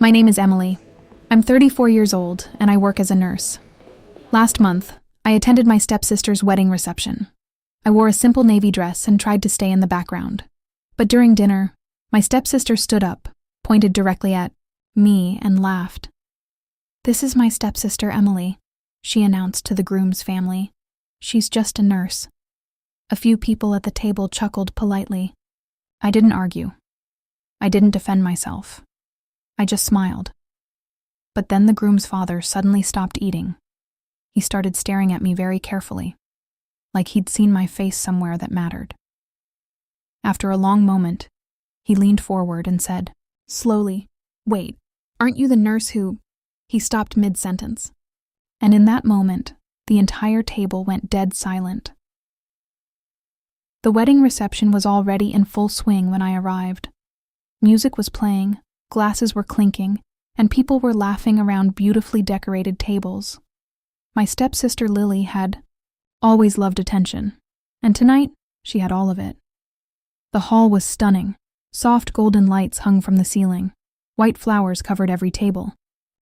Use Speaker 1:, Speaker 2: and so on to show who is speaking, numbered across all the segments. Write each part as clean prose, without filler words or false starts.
Speaker 1: My name is Emily. I'm 34 years old, and I work as a nurse. Last month, I attended my stepsister's wedding reception. I wore a simple navy dress and tried to stay in the background. But during dinner, my stepsister stood up, pointed directly at me, and laughed. "This is my stepsister, Emily," she announced to the groom's family. "She's just a nurse." A few people at the table chuckled politely. I didn't argue. I didn't defend myself. I just smiled. But then the groom's father suddenly stopped eating. He started staring at me very carefully, like he'd seen my face somewhere that mattered. After a long moment, he leaned forward and said, slowly, "Wait, aren't you the nurse who—" He stopped mid-sentence. And in that moment, the entire table went dead silent. The wedding reception was already in full swing when I arrived. Music was playing, glasses were clinking, and people were laughing around beautifully decorated tables. My stepsister Lily had always loved attention, and tonight she had all of it. The hall was stunning. Soft golden lights hung from the ceiling. White flowers covered every table.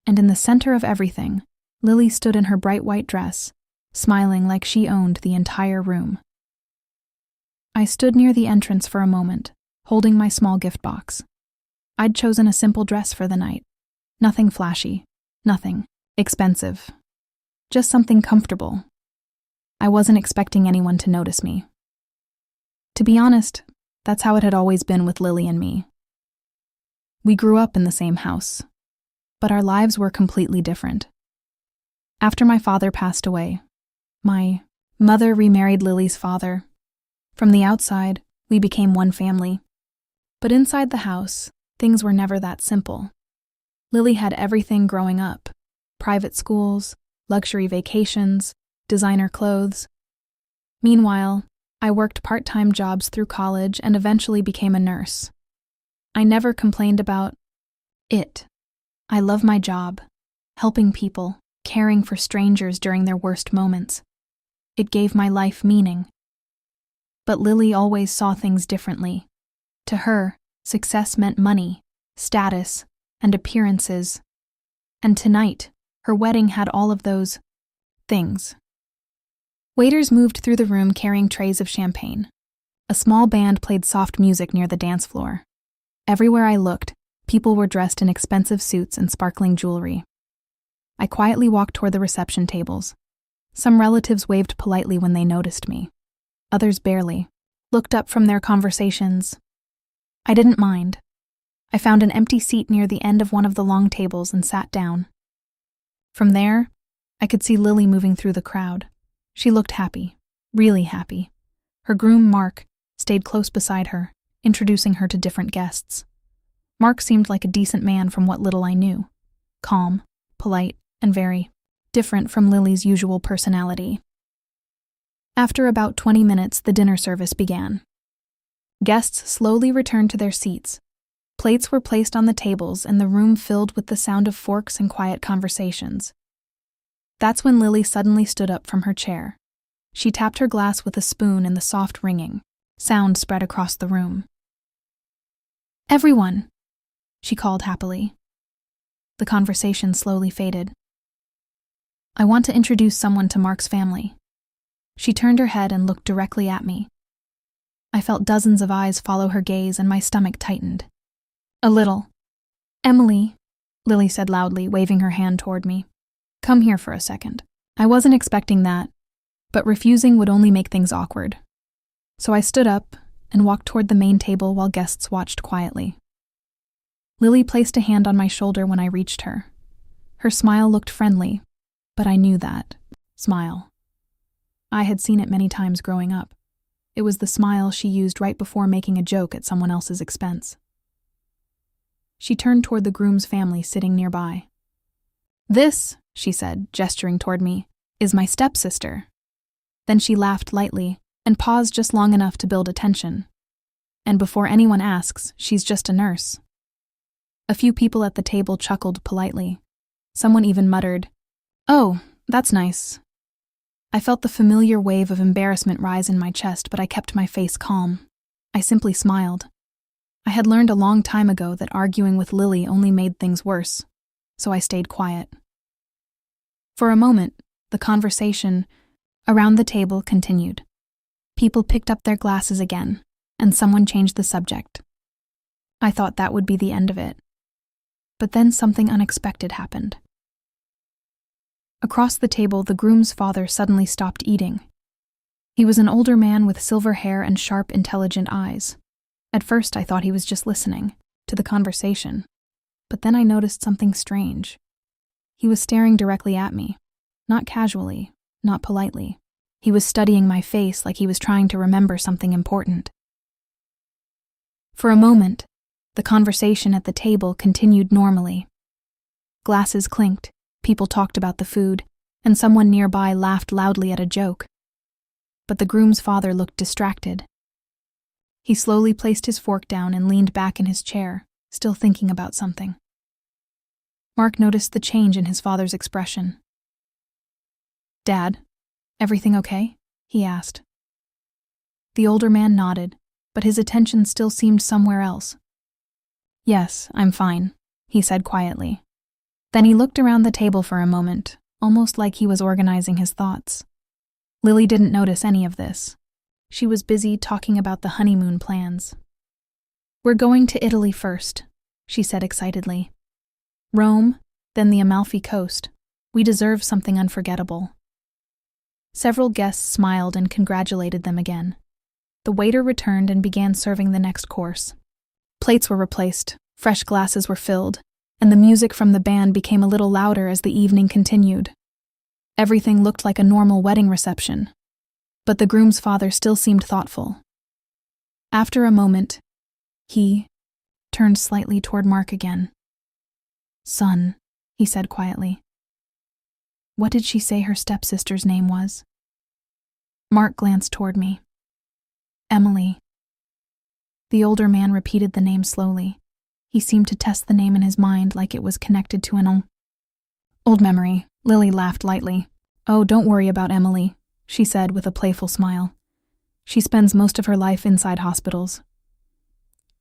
Speaker 1: And in the center of everything, Lily stood in her bright white dress, smiling like she owned the entire room. I stood near the entrance for a moment, holding my small gift box. I'd chosen a simple dress for the night. Nothing flashy, nothing expensive. Just something comfortable. I wasn't expecting anyone to notice me. To be honest, that's how it had always been with Lily and me. We grew up in the same house, but our lives were completely different. After my father passed away, my mother remarried Lily's father. From the outside, we became one family. But inside the house, things were never that simple. Lily had everything growing up: private schools, luxury vacations, designer clothes. Meanwhile, I worked part-time jobs through college and eventually became a nurse. I never complained about it. I love my job, helping people, caring for strangers during their worst moments. It gave my life meaning. But Lily always saw things differently. To her, success meant money, status, and appearances. And tonight, her wedding had all of those things. Waiters moved through the room carrying trays of champagne. A small band played soft music near the dance floor. Everywhere I looked, people were dressed in expensive suits and sparkling jewelry. I quietly walked toward the reception tables. Some relatives waved politely when they noticed me. Others barely, looked up from their conversations. I didn't mind. I found an empty seat near the end of one of the long tables and sat down. From there, I could see Lily moving through the crowd. She looked happy, really happy. Her groom, Mark, stayed close beside her, introducing her to different guests. Mark seemed like a decent man from what little I knew. Calm, polite, and very different from Lily's usual personality. After about 20 minutes, the dinner service began. Guests slowly returned to their seats. Plates were placed on the tables and the room filled with the sound of forks and quiet conversations. That's when Lily suddenly stood up from her chair. She tapped her glass with a spoon and the soft ringing. Sound spread across the room. "Everyone," she called happily. The conversation slowly faded. "I want to introduce someone to Mark's family." She turned her head and looked directly at me. I felt dozens of eyes follow her gaze and my stomach tightened. A little. "Emily," Lily said loudly, waving her hand toward me. "Come here for a second." I wasn't expecting that, but refusing would only make things awkward. So I stood up and walked toward the main table while guests watched quietly. Lily placed a hand on my shoulder when I reached her. Her smile looked friendly, but I knew that smile. I had seen it many times growing up. It was the smile she used right before making a joke at someone else's expense. She turned toward the groom's family sitting nearby. "This," she said, gesturing toward me, "is my stepsister." Then she laughed lightly and paused just long enough to build attention. "And before anyone asks, she's just a nurse." A few people at the table chuckled politely. Someone even muttered, "Oh, that's nice." I felt the familiar wave of embarrassment rise in my chest, but I kept my face calm. I simply smiled. I had learned a long time ago that arguing with Lily only made things worse, so I stayed quiet. For a moment, the conversation around the table continued. People picked up their glasses again, and someone changed the subject. I thought that would be the end of it. But then something unexpected happened. Across the table, the groom's father suddenly stopped eating. He was an older man with silver hair and sharp, intelligent eyes. At first, I thought he was just listening to the conversation, but then I noticed something strange. He was staring directly at me, not casually, not politely. He was studying my face like he was trying to remember something important. For a moment, the conversation at the table continued normally. Glasses clinked, people talked about the food, and someone nearby laughed loudly at a joke. But the groom's father looked distracted. He slowly placed his fork down and leaned back in his chair, still thinking about something. Mark noticed the change in his father's expression. "Dad, everything okay?" he asked. The older man nodded, but his attention still seemed somewhere else. "Yes, I'm fine," he said quietly. Then he looked around the table for a moment, almost like he was organizing his thoughts. Lily didn't notice any of this. She was busy talking about the honeymoon plans. "We're going to Italy first," she said excitedly. "Rome, then the Amalfi Coast. We deserve something unforgettable." Several guests smiled and congratulated them again. The waiter returned and began serving the next course. Plates were replaced, fresh glasses were filled, and the music from the band became a little louder as the evening continued. Everything looked like a normal wedding reception, but the groom's father still seemed thoughtful. After a moment, he turned slightly toward Mark again. "Son," he said quietly. "What did she say her stepsister's name was?" Mark glanced toward me. "Emily." The older man repeated the name slowly. He seemed to test the name in his mind like it was connected to an old memory. Lily laughed lightly. "Oh, don't worry about Emily," she said with a playful smile. "She spends most of her life inside hospitals."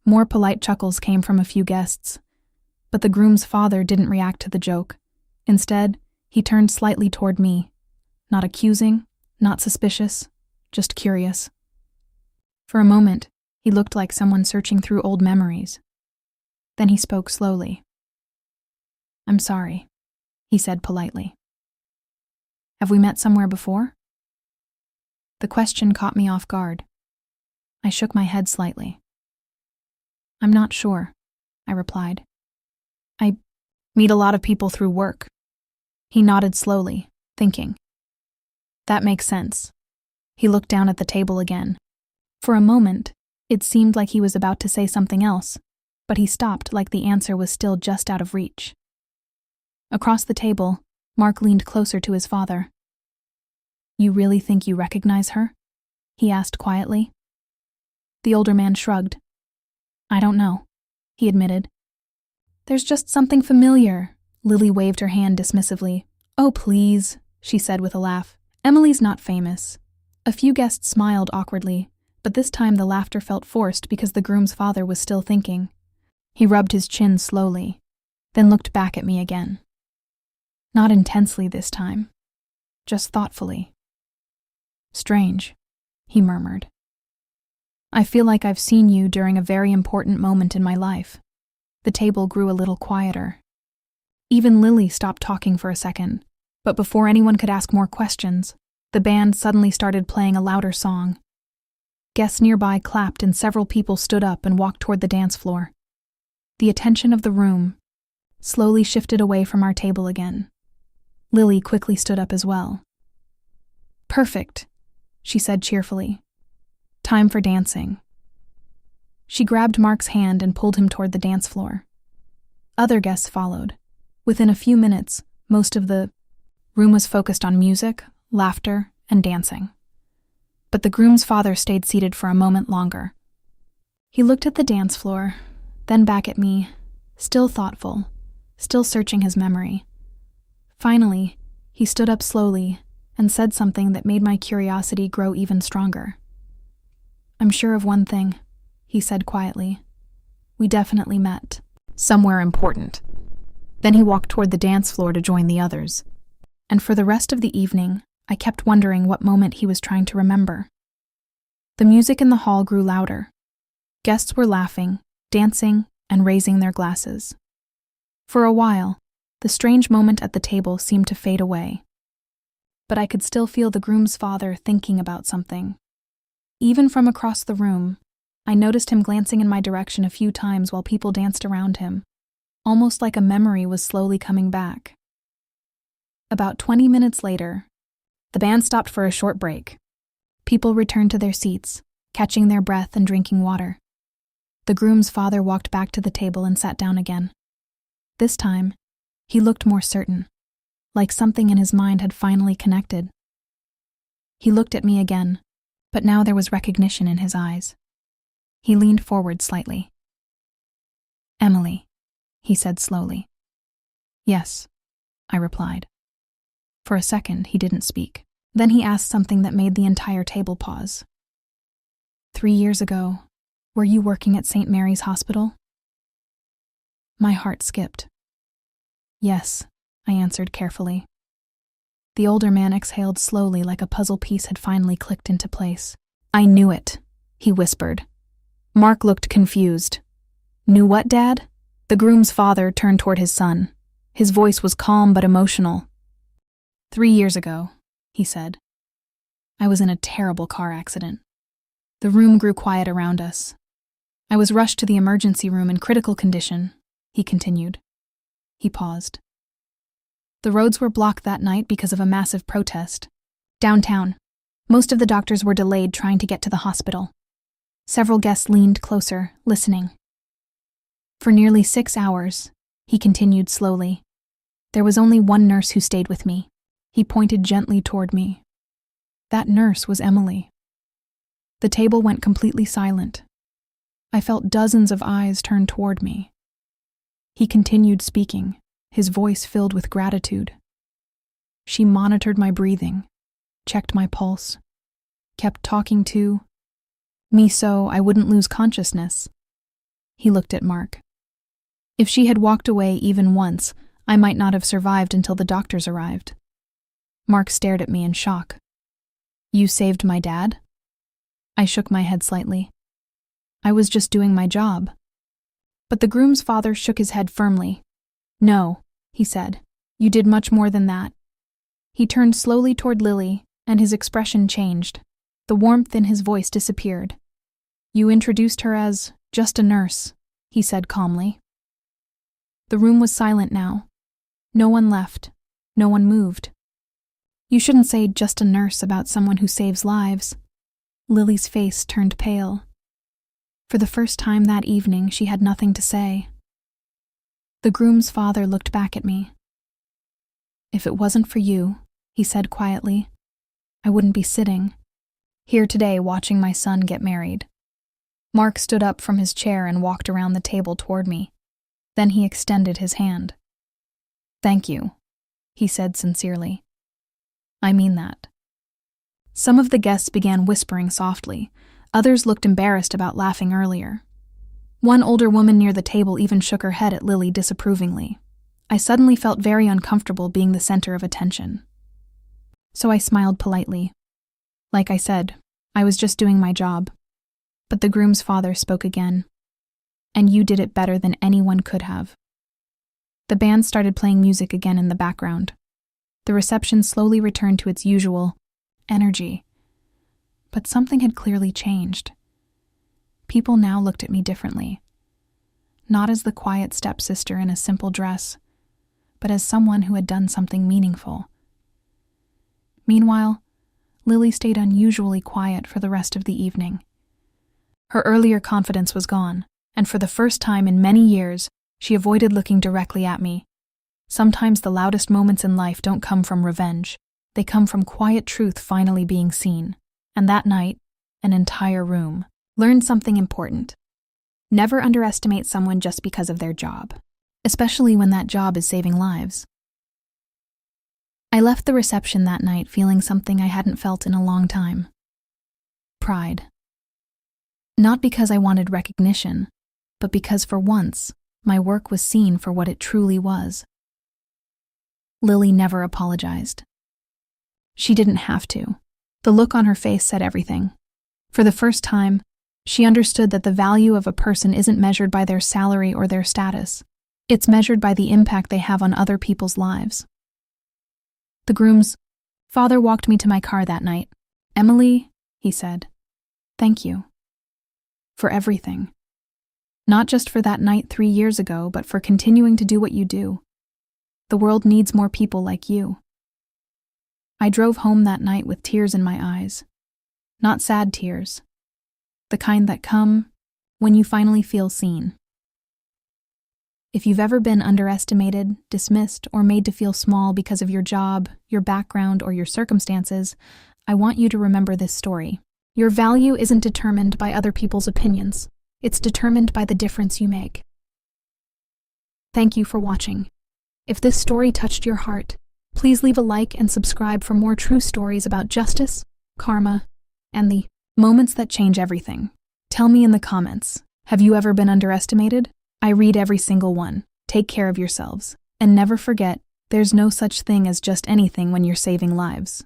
Speaker 1: More polite chuckles came from a few guests, but the groom's father didn't react to the joke. Instead, he turned slightly toward me, not accusing, not suspicious, just curious. For a moment, he looked like someone searching through old memories. Then he spoke slowly. "I'm sorry," he said politely. "Have we met somewhere before?" The question caught me off guard. I shook my head slightly. "I'm not sure," I replied. "I meet a lot of people through work." He nodded slowly, thinking. "That makes sense." He looked down at the table again. For a moment, it seemed like he was about to say something else, but he stopped like the answer was still just out of reach. Across the table, Mark leaned closer to his father. "You really think you recognize her?" he asked quietly. The older man shrugged. "I don't know," he admitted. "There's just something familiar." Lily waved her hand dismissively. "Oh, please," she said with a laugh. "Emily's not famous." A few guests smiled awkwardly, but this time the laughter felt forced because the groom's father was still thinking. He rubbed his chin slowly, then looked back at me again. Not intensely this time, just thoughtfully. "Strange," he murmured. "I feel like I've seen you during a very important moment in my life." The table grew a little quieter. Even Lily stopped talking for a second, but before anyone could ask more questions, the band suddenly started playing a louder song. Guests nearby clapped and several people stood up and walked toward the dance floor. The attention of the room slowly shifted away from our table again. Lily quickly stood up as well. "Perfect," she said cheerfully. "Time for dancing." She grabbed Mark's hand and pulled him toward the dance floor. Other guests followed. Within a few minutes, most of the room was focused on music, laughter, and dancing. But the groom's father stayed seated for a moment longer. He looked at the dance floor, then back at me, still thoughtful, still searching his memory. Finally, he stood up slowly and said something that made my curiosity grow even stronger. "I'm sure of one thing," he said quietly. We definitely met. Somewhere important. Then he walked toward the dance floor to join the others. And for the rest of the evening, I kept wondering what moment he was trying to remember. The music in the hall grew louder. Guests were laughing, dancing, and raising their glasses. For a while, the strange moment at the table seemed to fade away. But I could still feel the groom's father thinking about something. Even from across the room, I noticed him glancing in my direction a few times while people danced around him, almost like a memory was slowly coming back. About 20 minutes later, the band stopped for a short break. People returned to their seats, catching their breath and drinking water. The groom's father walked back to the table and sat down again. This time, he looked more certain, like something in his mind had finally connected. He looked at me again, but now there was recognition in his eyes. He leaned forward slightly. "Emily," he said slowly. "Yes," I replied. For a second, he didn't speak. Then he asked something that made the entire table pause. "3 years ago, were you working at St. Mary's Hospital?" My heart skipped. "Yes," I answered carefully. The older man exhaled slowly, like a puzzle piece had finally clicked into place. "I knew it," he whispered. Mark looked confused. "Knew what, Dad?" The groom's father turned toward his son. His voice was calm but emotional. 3 years ago, he said. I was in a terrible car accident. The room grew quiet around us. I was rushed to the emergency room in critical condition, he continued. He paused. The roads were blocked that night because of a massive protest. Downtown, most of the doctors were delayed trying to get to the hospital. Several guests leaned closer, listening. For nearly 6 hours, he continued slowly. There was only one nurse who stayed with me. He pointed gently toward me. That nurse was Emily. The table went completely silent. I felt dozens of eyes turn toward me. He continued speaking, his voice filled with gratitude. She monitored my breathing, checked my pulse, kept talking to me so I wouldn't lose consciousness. He looked at Mark. If she had walked away even once, I might not have survived until the doctors arrived. Mark stared at me in shock. You saved my dad? I shook my head slightly. I was just doing my job. But the groom's father shook his head firmly. No, he said. You did much more than that. He turned slowly toward Lily, and his expression changed. The warmth in his voice disappeared. You introduced her as just a nurse, he said calmly. The room was silent now. No one left. No one moved. You shouldn't say just a nurse about someone who saves lives. Lily's face turned pale. For the first time that evening, she had nothing to say. The groom's father looked back at me. If it wasn't for you, he said quietly, I wouldn't be sitting here today watching my son get married. Mark stood up from his chair and walked around the table toward me. Then he extended his hand. Thank you, he said sincerely. I mean that. Some of the guests began whispering softly. Others looked embarrassed about laughing earlier. One older woman near the table even shook her head at Lily disapprovingly. I suddenly felt very uncomfortable being the center of attention. So I smiled politely. Like I said, I was just doing my job. But the groom's father spoke again. And you did it better than anyone could have. The band started playing music again in the background. The reception slowly returned to its usual energy. But something had clearly changed. People now looked at me differently. Not as the quiet stepsister in a simple dress, but as someone who had done something meaningful. Meanwhile, Lily stayed unusually quiet for the rest of the evening. Her earlier confidence was gone, and for the first time in many years, she avoided looking directly at me. Sometimes the loudest moments in life don't come from revenge. They come from quiet truth finally being seen. And that night, an entire room learned something important. Never underestimate someone just because of their job, especially when that job is saving lives. I left the reception that night feeling something I hadn't felt in a long time. Pride. Not because I wanted recognition, but because for once, my work was seen for what it truly was. Lily never apologized. She didn't have to. The look on her face said everything. For the first time, she understood that the value of a person isn't measured by their salary or their status. It's measured by the impact they have on other people's lives. The groom's father walked me to my car that night. "Emily," he said, "thank you. For everything. Not just for that night 3 years ago, but for continuing to do what you do. The world needs more people like you." I drove home that night with tears in my eyes. Not sad tears. The kind that come when you finally feel seen. If you've ever been underestimated, dismissed, or made to feel small because of your job, your background, or your circumstances, I want you to remember this story. Your value isn't determined by other people's opinions. It's determined by the difference you make. Thank you for watching. If this story touched your heart, please leave a like and subscribe for more true stories about justice, karma, and the moments that change everything. Tell me in the comments, have you ever been underestimated? I read every single one. Take care of yourselves. And never forget, there's no such thing as just anything when you're saving lives.